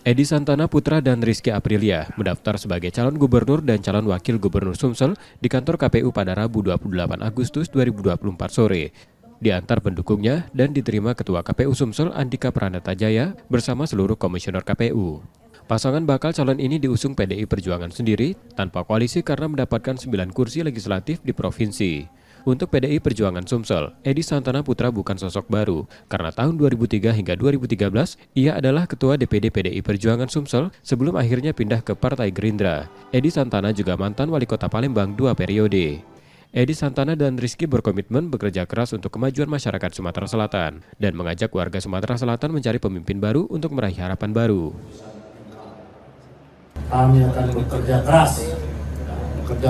Edi Santana Putra dan Rizky Aprilia mendaftar sebagai calon gubernur dan calon wakil gubernur Sumsel di kantor KPU pada Rabu 28 Agustus 2024 sore. Diantar pendukungnya dan diterima Ketua KPU Sumsel Andika Pranatajaya bersama seluruh komisioner KPU. Pasangan bakal calon ini diusung PDI Perjuangan sendiri tanpa koalisi karena mendapatkan 9 kursi legislatif di provinsi. Untuk PDI Perjuangan Sumsel, Edi Santana Putra bukan sosok baru, karena tahun 2003 hingga 2013, ia adalah Ketua DPD PDI Perjuangan Sumsel sebelum akhirnya pindah ke Partai Gerindra. Edi Santana juga mantan Wali Kota Palembang 2 periode. Edi Santana dan Rizky berkomitmen bekerja keras untuk kemajuan masyarakat Sumatera Selatan dan mengajak warga Sumatera Selatan mencari pemimpin baru untuk meraih harapan baru. Kami akan bekerja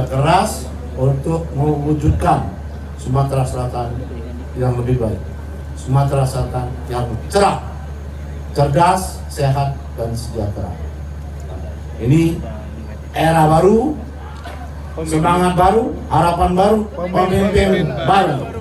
keras untuk mewujudkan Sumatera Selatan yang lebih baik, Sumatera Selatan yang cerah, cerdas, sehat, dan sejahtera. Ini era baru, semangat baru, harapan baru, pemimpin baru.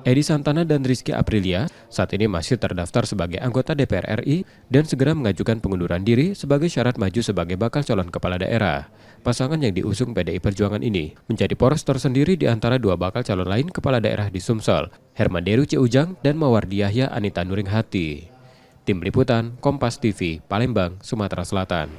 Edi Santana dan Rizky Aprilia saat ini masih terdaftar sebagai anggota DPR RI dan segera mengajukan pengunduran diri sebagai syarat maju sebagai bakal calon kepala daerah. Pasangan yang diusung PDI Perjuangan ini menjadi poros tersendiri di antara dua bakal calon lain kepala daerah di Sumsel, Herman Deru Ciujang dan Mawardi Yahya Anita Nuringhati. Tim Liputan, Kompas TV, Palembang, Sumatera Selatan.